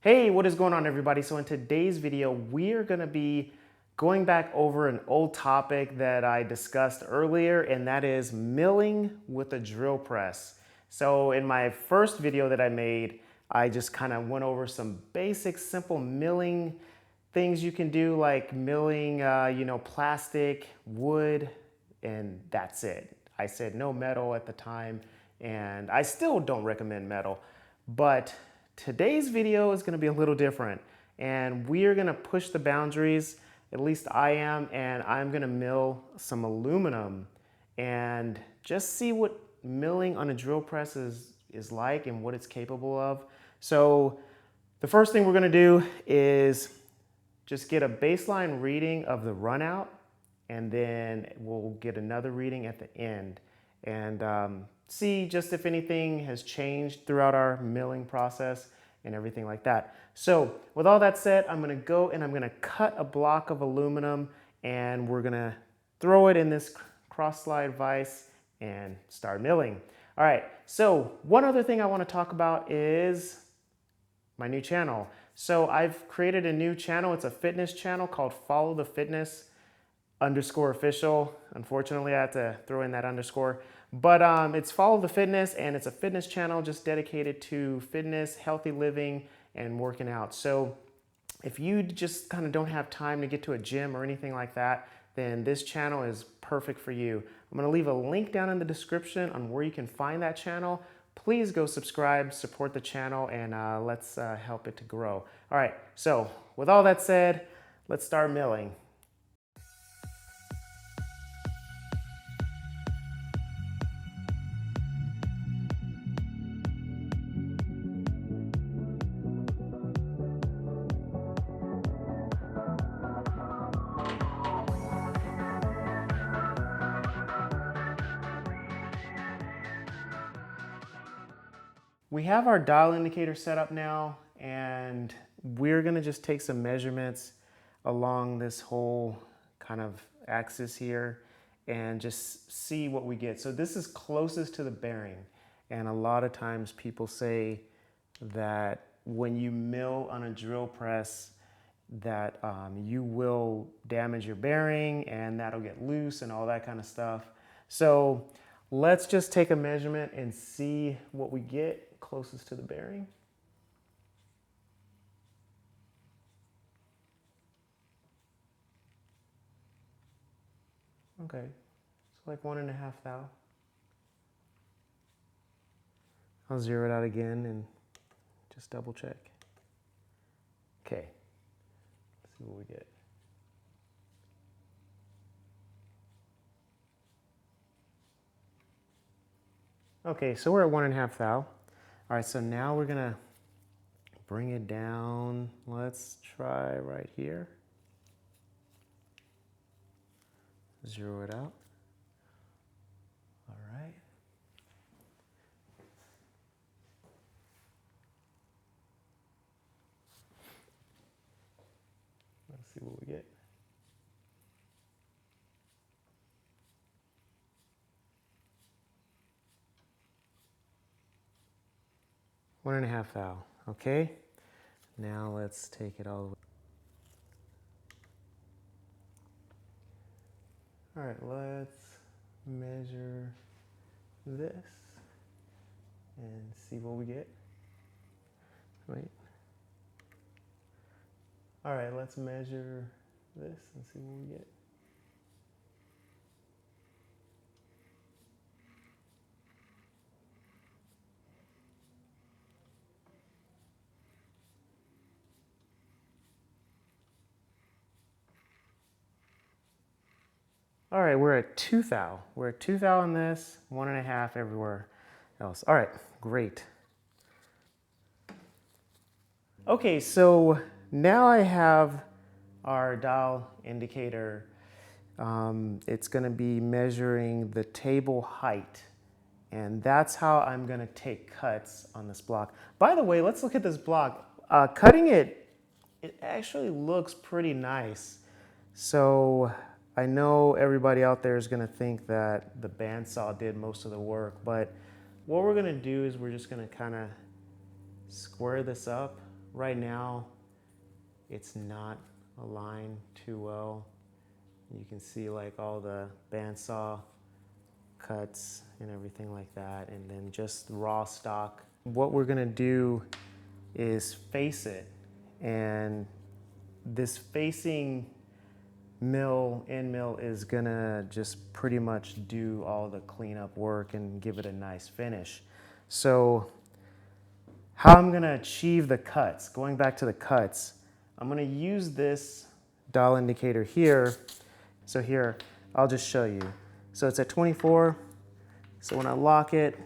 Hey, what is going on everybody? So in today's video, we are gonna be going back over an old topic that I discussed earlier, and that is milling with a drill press. So in my first video that I made, I just kind of went over some basic, simple milling things you can do, like milling, plastic, wood, and that's it. I said no metal at the time, and I still don't recommend metal, but today's video is going to be a little different, and we are going to push the boundaries. At least I am, and I'm going to mill some aluminum and just see what milling on a drill press is like and what it's capable of. So the first thing we're going to do is just get a baseline reading of the runout, and then we'll get another reading at the end and see just if anything has changed throughout our milling process and everything like that. So with all that said, I'm gonna go and I'm gonna cut a block of aluminum, and we're gonna throw it in this cross slide vise and start milling. All right, so one other thing I wanna talk about is my new channel. So I've created a new channel. It's a fitness channel called Follow the Fitness _official. Unfortunately, I had to throw in that underscore, but it's Follow the Fitness, and it's a fitness channel just dedicated to fitness, healthy living, and working out. So if you just kind of don't have time to get to a gym or anything like that, then this channel is perfect for you. I'm going to leave a link down in the description on where you can find that channel. Please go subscribe, support the channel, and let's help it to grow. All right, so with all that said, let's start milling. We have our dial indicator set up now, and we're gonna just take some measurements along this whole kind of axis here and just see what we get. So this is closest to the bearing, and a lot of times people say that when you mill on a drill press that you will damage your bearing and that'll get loose and all that kind of stuff. So let's just take a measurement and see what we get closest to the bearing. Okay, so like 1.5 thou. I'll zero it out again and just double check. Okay, let's see what we get. Okay, so we're at 1.5 thou. All right, so now we're gonna bring it down. Let's try right here. Zero it out. All right. Let's see what we get. One and a half thou. Okay. Now let's take it all the way. All right, let's measure this and see what we get. Wait. All right, let's measure this and see what we get. All right, we're at 2 thou. We're at 2 thou on this, 1.5 everywhere else. All right, great. Okay, so now I have our dial indicator. It's gonna be measuring the table height, and that's how I'm gonna take cuts on this block. By the way, let's look at this block. Cutting it, it actually looks pretty nice. So I know everybody out there is gonna think that the bandsaw did most of the work, but what we're gonna do is we're just gonna kinda square this up right now it's not aligned too well. You can see like all the bandsaw cuts and everything like that, and then just raw stock. What we're gonna do is face it, and this facing end mill is gonna just pretty much do all the cleanup work and give it a nice finish. So how I'm gonna achieve the cuts, going back to the cuts, I'm gonna use this dial indicator here. So here, I'll just show you. So it's at 24. So when I lock it,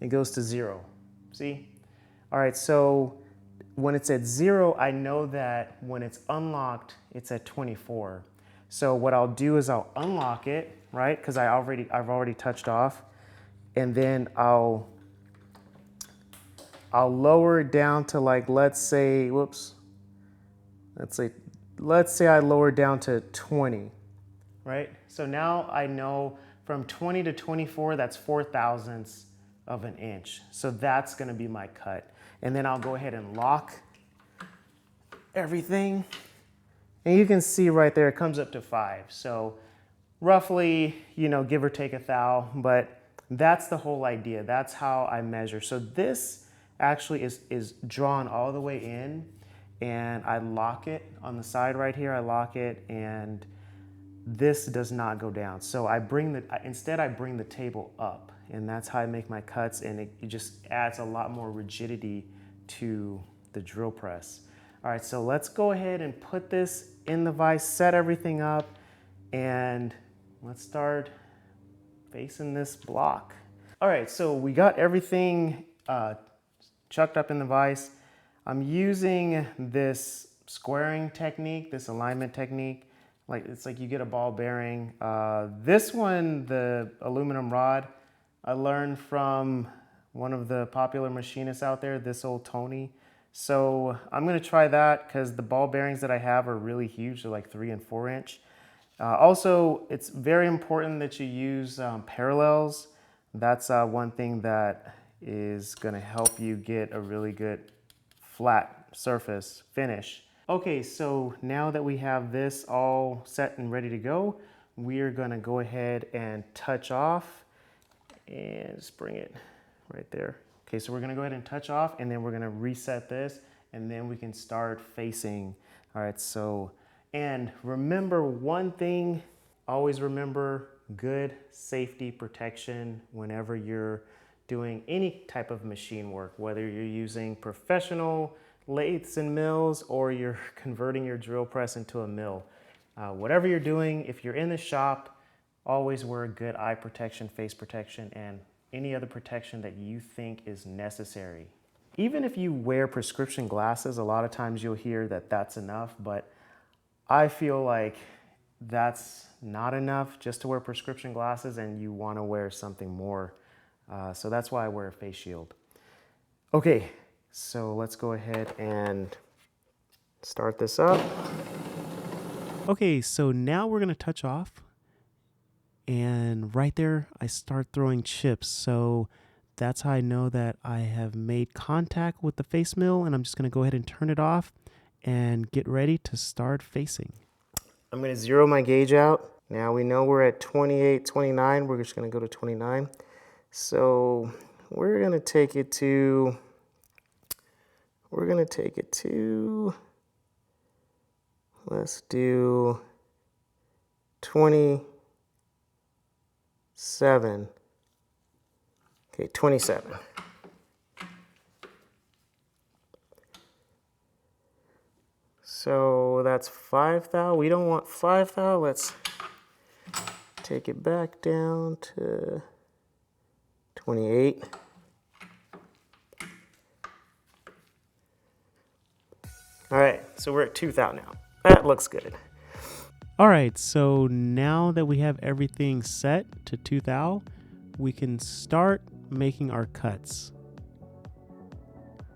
it goes to 0. See? All right, so when it's at 0, I know that when it's unlocked, it's at 24. So what I'll do is I'll unlock it, right? Because I've already touched off, and then I'll lower it down to, like, let's say I lower it down to 20, right? So now I know from 20 to 24, that's 4/1000ths of an inch. So that's gonna be my cut. And then I'll go ahead and lock everything. And you can see right there, it comes up to 5. So roughly, you know, give or take a thou, but that's the whole idea. That's how I measure. So this actually is drawn all the way in, and I lock it on the side right here. I lock it, and this does not go down. So instead I bring the table up, and that's how I make my cuts, and it just adds a lot more rigidity to the drill press. All right, so let's go ahead and put this in the vise, set everything up, and let's start facing this block. All right, so we got everything chucked up in the vise. I'm using this squaring technique, this alignment technique. It's like you get a ball bearing. This one, the aluminum rod, I learned from one of the popular machinists out there, this old Tony. So I'm gonna try that because the ball bearings that I have are really huge. They're like 3 and 4 inch. Also, it's very important that you use parallels. That's one thing that is gonna help you get a really good flat surface finish. Okay, so now that we have this all set and ready to go, we're gonna go ahead and touch off and just bring it right there. Okay, so we're gonna go ahead and touch off, and then we're gonna reset this, and then we can start facing. All right, so, and remember one thing, always remember good safety protection whenever you're doing any type of machine work, whether you're using professional lathes and mills or you're converting your drill press into a mill. Whatever you're doing, if you're in the shop, always wear good eye protection, face protection, and any other protection that you think is necessary. Even if you wear prescription glasses, a lot of times you'll hear that that's enough, but I feel like that's not enough just to wear prescription glasses, and you want to wear something more. So that's why I wear a face shield. Okay, so let's go ahead and start this up. Okay, so now we're gonna touch off. And right there, I start throwing chips. So that's how I know that I have made contact with the face mill, and I'm just gonna go ahead and turn it off and get ready to start facing. I'm gonna zero my gauge out. Now we know we're at 28, 29. We're just gonna go to 29. So we're gonna take it to, let's do 27. Okay, 27. So that's 5 thou. We don't want 5 thou. Let's take it back down to 28. All right, so we're at 2 thou now. That looks good. All right, so now that we have everything set to 2 thou, we can start making our cuts.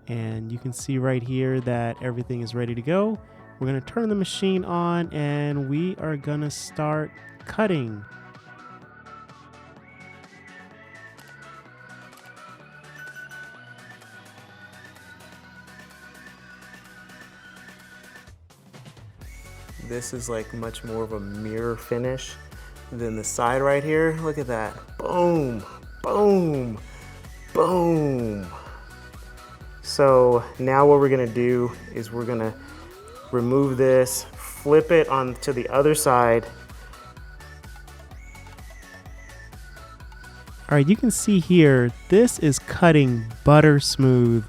And you can see right here that everything is ready to go. We're gonna turn the machine on, and we are gonna start cutting. this is like much more of a mirror finish than the side right here. Look at that. Boom, boom, boom. So now what we're gonna do is we're gonna remove this, flip it onto the other side. All right, you can see here, this is cutting butter smooth.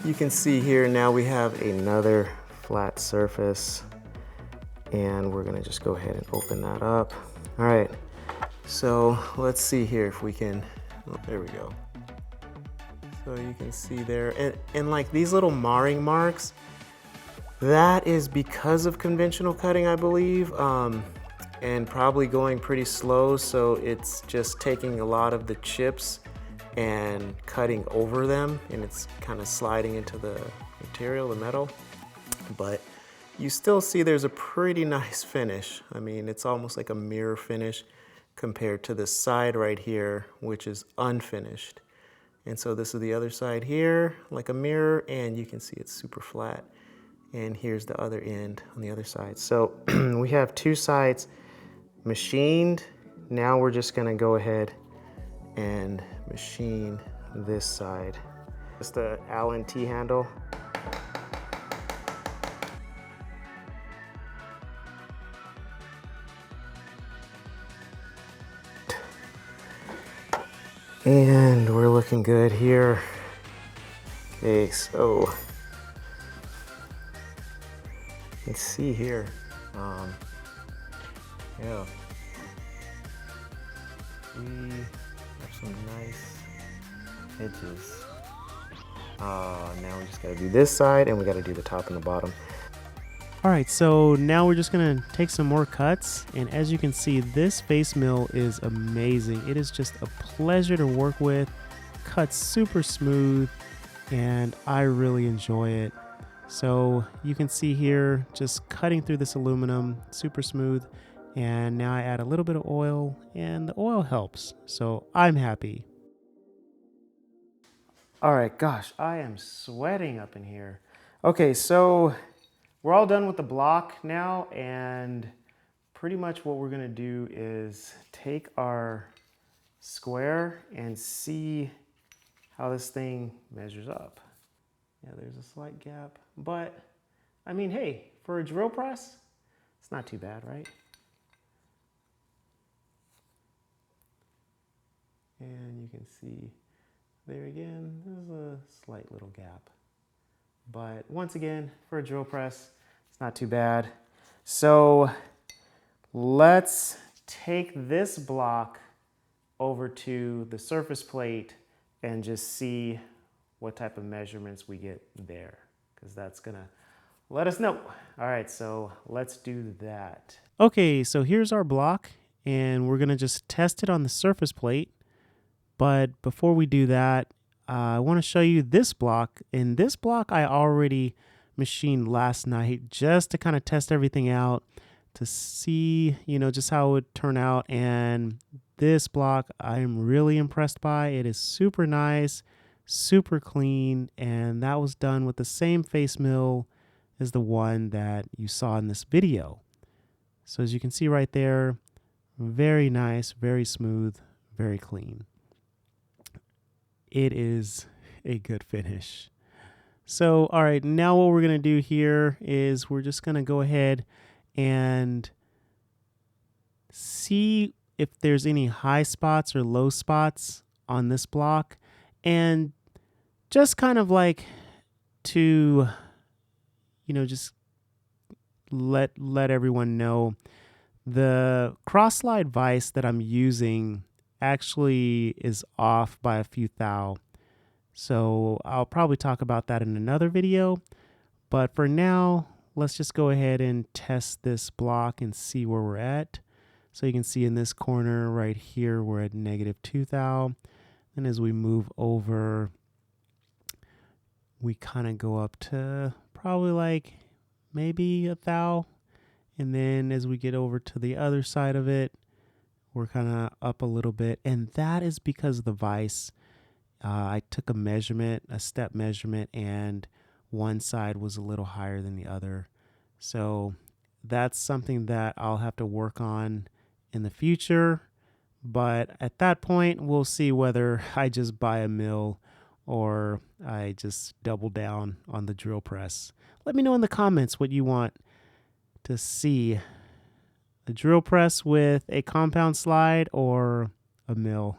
You can see here now we have another flat surface, and we're gonna just go ahead and open that up. All right, so let's see here if we can, oh, there we go. So you can see there, and like these little marring marks, that is because of conventional cutting, I believe, and probably going pretty slow, so it's just taking a lot of the chips and cutting over them, and it's kind of sliding into the material, the metal. But you still see there's a pretty nice finish. I mean, it's almost like a mirror finish compared to the side right here, which is unfinished. And so this is the other side here, like a mirror, and you can see it's super flat. And here's the other end on the other side. So we have two sides machined. Now we're just gonna go ahead and machine this side. Just the Allen T handle. And we're looking good here. Okay, so let's see here. Yeah, we have some nice edges. Now we just gotta do this side, and we gotta do the top and the bottom. All right, so now we're just gonna take some more cuts, and as you can see, this face mill is amazing. It is just a pleasure to work with, cuts super smooth, and I really enjoy it. So you can see here, just cutting through this aluminum, super smooth, and now I add a little bit of oil, and the oil helps, so I'm happy. All right, gosh, I am sweating up in here. Okay, so we're all done with the block now, and pretty much what we're gonna do is take our square and see how this thing measures up. Yeah, there's a slight gap, but I mean, hey, for a drill press, it's not too bad, right? And you can see there again, there's a slight little gap. But once again, for a drill press, it's not too bad. So let's take this block over to the surface plate and just see what type of measurements we get there, because that's gonna let us know. All right, so let's do that. Okay, so here's our block, and we're gonna just test it on the surface plate. But before we do that, I want to show you this block. And this block I already machined last night just to kind of test everything out, to see, just how it would turn out. And this block I'm really impressed by. It is super nice, super clean, and that was done with the same face mill as the one that you saw in this video. So as you can see right there, very nice, very smooth, very clean. It is a good finish. So, all right, now what we're going to do here is we're just going to go ahead and see if there's any high spots or low spots on this block, and just kind of like to, just let everyone know the cross slide vise that I'm using actually is off by a few thou. So I'll probably talk about that in another video. But for now, let's just go ahead and test this block and see where we're at. So you can see in this corner right here, we're at -2 thou. And as we move over, we kind of go up to probably like maybe a thou. And then as we get over to the other side of it, we're kind of up a little bit, and that is because of the vise. I took a measurement, a step measurement, and one side was a little higher than the other. So that's something that I'll have to work on in the future. But at that point, we'll see whether I just buy a mill or I just double down on the drill press. Let me know in the comments what you want to see. A drill press with a compound slide or a mill.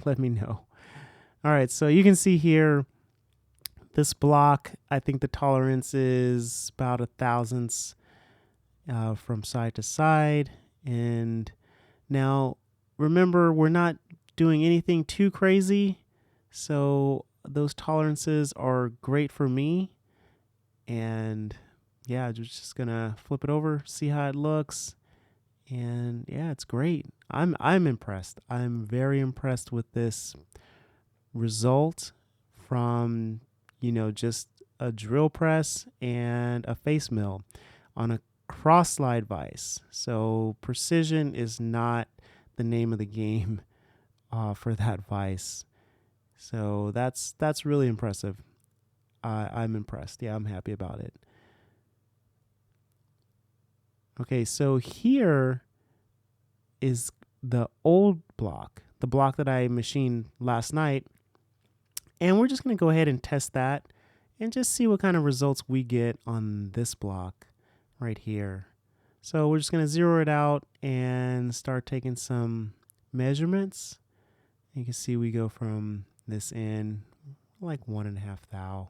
Let me know. All right, so you can see here, this block, I think the tolerance is about 1/1000 from side to side. And now, remember, we're not doing anything too crazy, so those tolerances are great for me. And yeah, just gonna flip it over, see how it looks. And yeah, it's great. I'm impressed. I'm very impressed with this result from, just a drill press and a face mill on a cross slide vise. So precision is not the name of the game for that vise. So that's really impressive. I'm impressed. Yeah, I'm happy about it. Okay, so here is the old block, the block that I machined last night. And we're just going to go ahead and test that and just see what kind of results we get on this block right here. So we're just going to zero it out and start taking some measurements. You can see we go from this end like 1.5 thou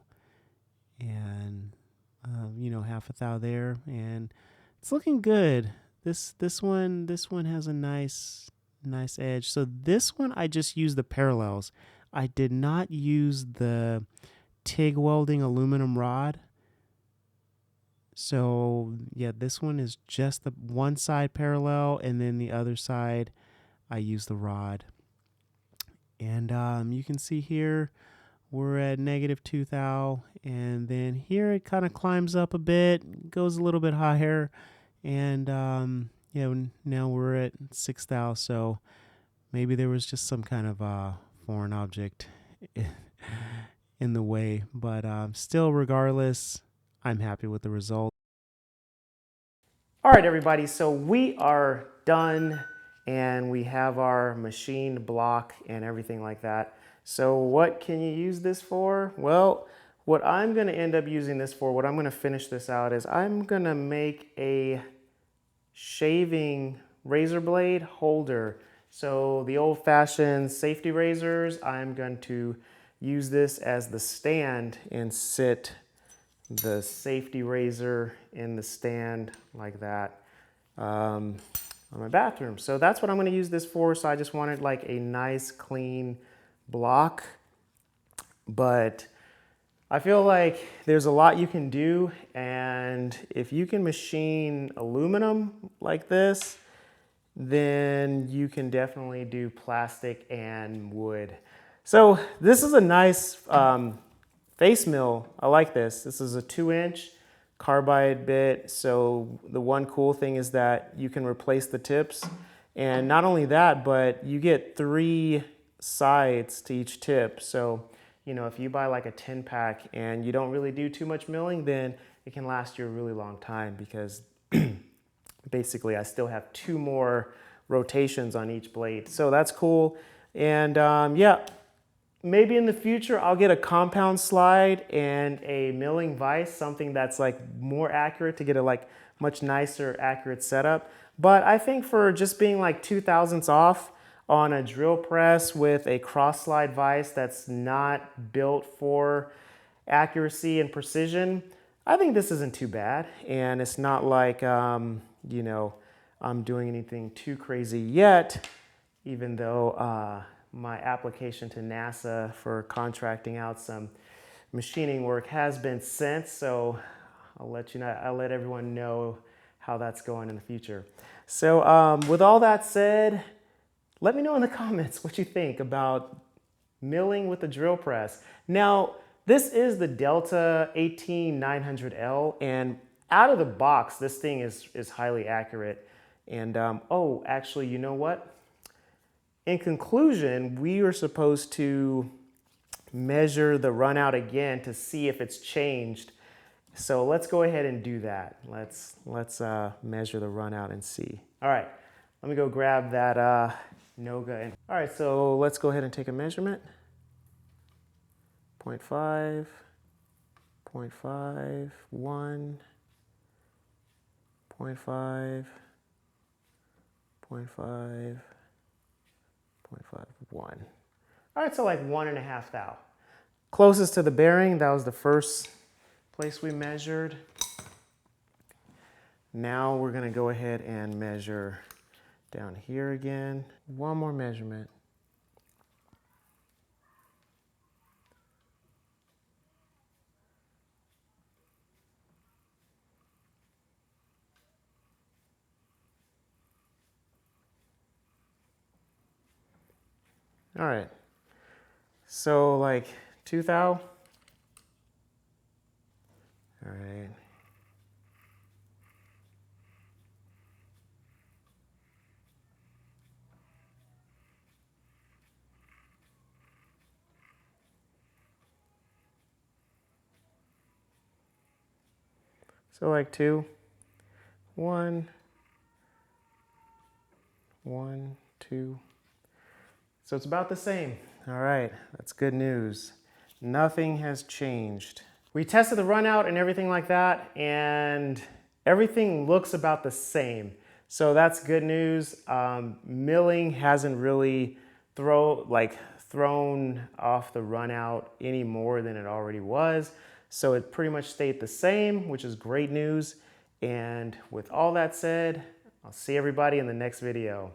and half a thou there, and it's looking good. This one has a nice edge. So this one I just used the parallels. I did not use the TIG welding aluminum rod. So yeah, this one is just the one side parallel, and then the other side I use the rod. And you can see here we're at -2 thou, and then here it kind of climbs up a bit, goes a little bit higher, and now we're at 6 thou. So maybe there was just some kind of foreign object in the way, but still, regardless, I'm happy with the result. All right, everybody, so we are done and we have our machined block and everything like that. So what can you use this for? Well, what I'm gonna end up using this for, what I'm gonna finish this out is I'm gonna make a shaving razor blade holder. So the old-fashioned safety razors, I'm going to use this as the stand and sit the safety razor in the stand like that on my bathroom. So that's what I'm going to use this for. So I just wanted like a nice clean block, but I feel like there's a lot you can do, and if you can machine aluminum like this, then you can definitely do plastic and wood. So this is a nice face mill. I like this. This is a 2-inch carbide bit. So the one cool thing is that you can replace the tips. And not only that, but you get 3 sides to each tip. So if you buy like a 10-pack and you don't really do too much milling, then it can last you a really long time, because basically I still have 2 more rotations on each blade. So that's cool. And yeah, maybe in the future I'll get a compound slide and a milling vise, something that's like more accurate to get a like much nicer accurate setup. But I think for just being like 2/1000 off on a drill press with a cross slide vise that's not built for accuracy and precision, I think this isn't too bad. And it's not like, I'm doing anything too crazy yet, even though my application to NASA for contracting out some machining work has been sent. So I'll let everyone know how that's going in the future. So with all that said, let me know in the comments what you think about milling with the drill press. Now, this is the Delta 18900L, and out of the box, this thing is highly accurate. And oh, actually, you know what? In conclusion, we are supposed to measure the runout again to see if it's changed So let's go ahead and do that. Let's measure the runout and see. All right, let me go grab that Noga. All right, so let's go ahead and take a measurement. 0.5, 0.5, 1, 0.5, 0.5, 0.5, 1. All right, so like 1.5 thou. Closest to the bearing, that was the first place we measured. Now we're gonna go ahead and measure down here again. One more measurement. All right, so like 2 thou. All right. So like 2, 1, 1, 2. So it's about the same. All right, that's good news. Nothing has changed. We tested the runout and everything like that, and everything looks about the same. So that's good news. Milling hasn't really thrown off the runout any more than it already was. So it pretty much stayed the same, which is great news. And with all that said, I'll see everybody in the next video.